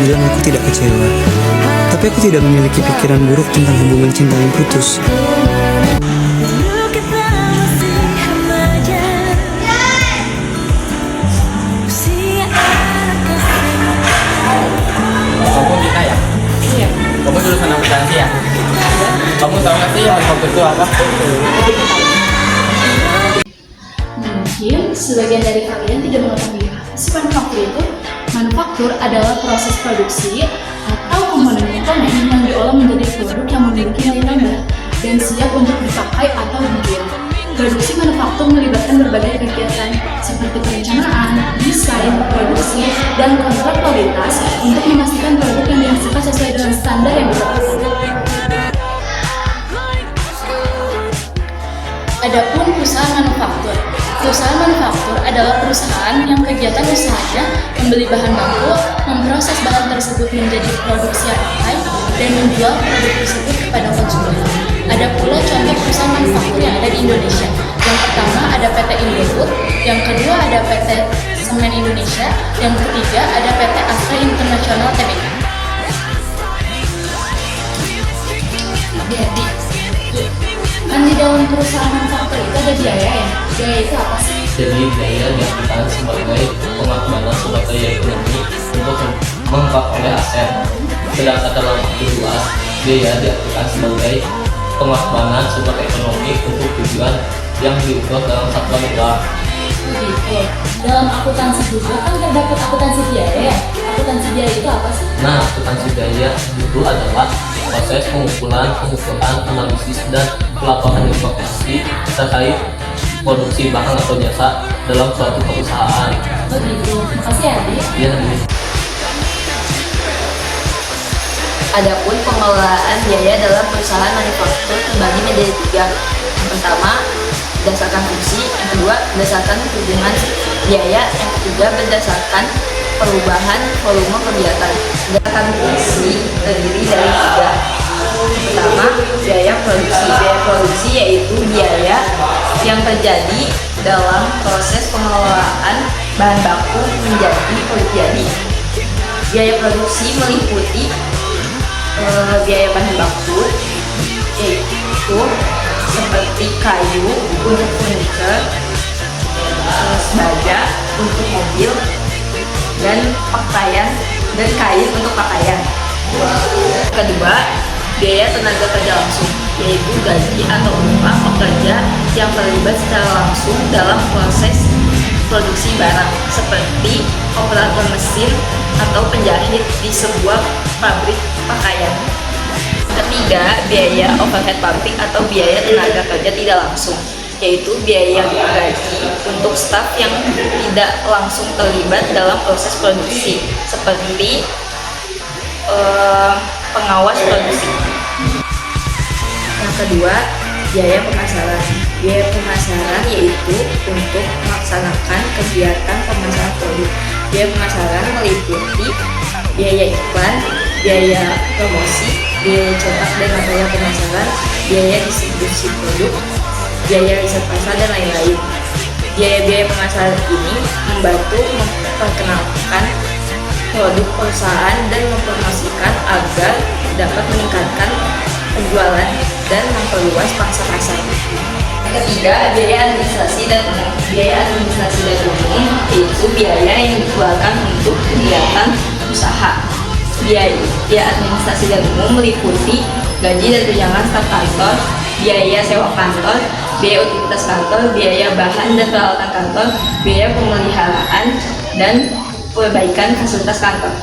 bilang aku tidak kecewa, tapi aku tidak memiliki pikiran buruk tentang hubungan cinta yang putus. Kamu Dina ya? Iya. Kamu jurusan akuntansi ya? Kamu tahu nggak sih manufaktur itu apa? Mungkin sebagian dari kalian tidak mengetahui apa sih manufaktur itu. Manufaktur adalah proses produksi atau komponen-komponen yang diolah menjadi produk yang memiliki nilai tambah dan siap untuk dipakai atau dijual. Produksi manufaktur melibatkan berbagai kegiatan seperti perencanaan, desain, produksi, dan kontrol kualitas untuk memastikan produk yang dihasilkan sesuai dengan standar yang ditetapkan. Adapun perusahaan manufaktur. Perusahaan manufaktur adalah perusahaan yang kegiatan usahanya membeli bahan baku, memproses bahan tersebut menjadi produk siap pakai, dan menjual produk tersebut kepada konsumen. Ada pula contoh perusahaan manufaktur yang ada di Indonesia. Yang pertama ada PT Indofood, yang kedua ada PT Semen Indonesia, yang ketiga ada PT Astra International Tbk. Jadi, kan di dalam perusahaan manufaktur itu ada biaya ya? Biaya itu apa sih? Jadi biaya diartikan sebagai pengorbanan sumber daya ekonomi untuk memperoleh aset. Sedangkan dalam arti luas, biaya diartikan sebagai pengorbanan sumber ekonomi untuk tujuan yang diukur dalam satuan uang. Begitu. Dalam akuntansi juga kan terdapat akuntansi biaya ya? Akuntansi biaya itu apa sih? Nah, akuntansi biaya itu adalah proses pengumpulan, analisis, dan pelaporan informasi terkait produksi bahan atau jasa dalam suatu perusahaan. Begitu. Makasih ya, Adi. Ya, Adapun pengelolaan biaya dalam perusahaan manufaktur terbagi menjadi tiga. Yang pertama, berdasarkan fungsi. Yang kedua, berdasarkan hubungan biaya. Yang ketiga, berdasarkan perubahan volume kegiatan. Berdasarkan fungsi terdiri dari tiga. Pertama, biaya produksi. Biaya produksi yaitu biaya yang terjadi dalam proses pengelolaan bahan baku menjadi produk jadi. Biaya produksi meliputi biaya bahan baku, yaitu seperti kayu untuk furniture, baja untuk mobil, dan pakaian dan kain untuk pakaian. Kedua, biaya tenaga kerja langsung, yaitu gaji atau upah pekerja yang terlibat secara langsung dalam proses produksi barang, seperti operator mesin atau penjahit di sebuah pabrik pakaian. Ketiga, biaya overhead pabrik atau biaya tenaga kerja tidak langsung, yaitu biaya gaji untuk staf yang tidak langsung terlibat dalam proses produksi, seperti pengawas produksi. Yang kedua, biaya pemasaran. Biaya pemasaran yaitu untuk melaksanakan kegiatan pemasaran produk. Biaya pemasaran meliputi biaya iklan, biaya promosi, biaya cetak dan material pemasaran, biaya distribusi produk, biaya riset pasar, dan lain-lain. Biaya-biaya pemasaran ini membantu memperkenalkan produk perusahaan dan mempromosikan agar dapat meningkatkan penjualan dan memperluas pangsa pasar. Ketiga, biaya administrasi dan umum. Biaya administrasi dan umum yaitu biaya yang dikeluarkan untuk kegiatan usaha. Biaya administrasi dan umum meliputi gaji dan tunjangan staf kantor, biaya sewa kantor, biaya utilitas kantor, biaya bahan dan peralatan kantor, biaya pemeliharaan, dan perbaikan fasilitas kantor.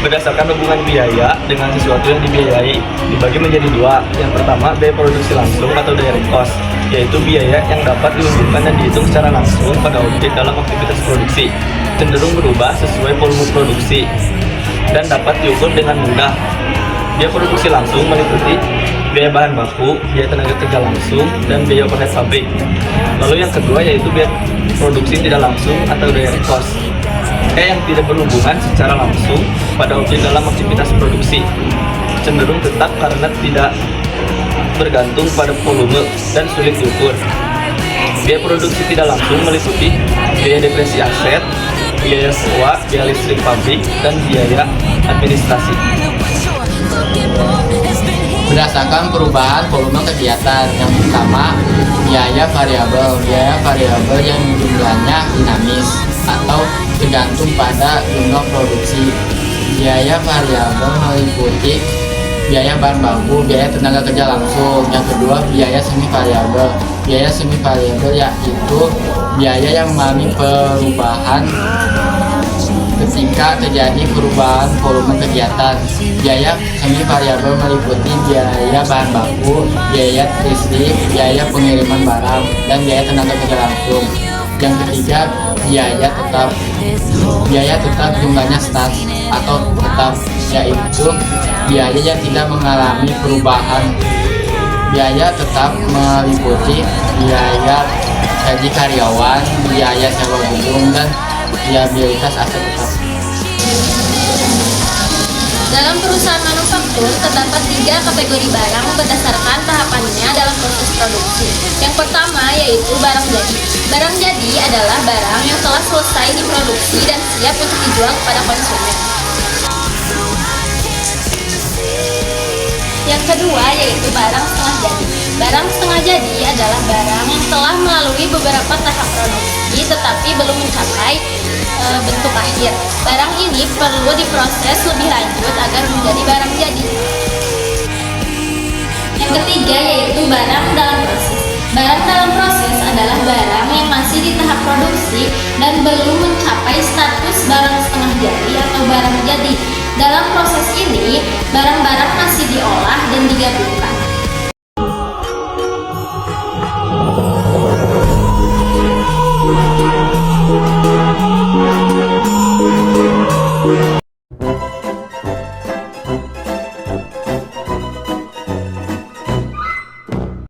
Berdasarkan hubungan biaya dengan sesuatu yang dibiayai dibagi menjadi dua. Yang pertama, biaya produksi langsung atau direct cost, yaitu biaya yang dapat diunjukkan dan dihitung secara langsung pada objek dalam aktivitas produksi, cenderung berubah sesuai volume produksi, dan dapat diukur dengan mudah. Biaya produksi langsung meliputi biaya bahan baku, biaya tenaga kerja langsung, dan biaya overhead pabrik. Lalu yang kedua yaitu biaya produksi tidak langsung atau direct cost, yang tidak berhubungan secara langsung pada objek dalam aktivitas produksi, cenderung tetap karena tidak bergantung pada volume dan sulit diukur. Biaya produksi tidak langsung meliputi biaya depresi aset, biaya sewa, biaya listrik pabrik, dan biaya administrasi. Berdasarkan perubahan volume kegiatan, yang pertama biaya variabel yang jumlahnya dinamis atau tergantung pada jumlah produksi. Biaya variabel meliputi biaya bahan baku, biaya tenaga kerja langsung. Yang kedua, biaya semi variabel. Biaya semi variabel yaitu biaya yang mengalami perubahan ketika terjadi perubahan volume kegiatan. Biaya semi variabel meliputi biaya bahan baku, biaya listrik, biaya pengiriman barang, dan biaya tenaga kerja langsung. Yang ketiga, biaya tetap jumlahnya stat atau tetap, yaitu biaya yang tidak mengalami perubahan. Biaya tetap meliputi biaya gaji karyawan, biaya sewa gedung, dan liabilitas aset tetap. Dalam perusahaan manufaktur, terdapat 3 kategori barang berdasarkan tahapannya dalam proses produksi. Yang pertama yaitu barang jadi. Barang jadi adalah barang yang telah selesai diproduksi dan siap untuk dijual kepada konsumen. Yang kedua yaitu barang setengah jadi. Barang setengah jadi adalah barang yang telah melalui beberapa tahap produksi tetapi belum mencapai bentuk akhir. Barang ini perlu diproses lebih lanjut agar menjadi barang jadi. Yang ketiga yaitu barang dalam proses. Barang dalam proses adalah barang yang masih di tahap produksi dan belum mencapai status barang setengah jadi atau barang jadi. Dalam proses ini, barang-barang masih diolah dan digabungkan.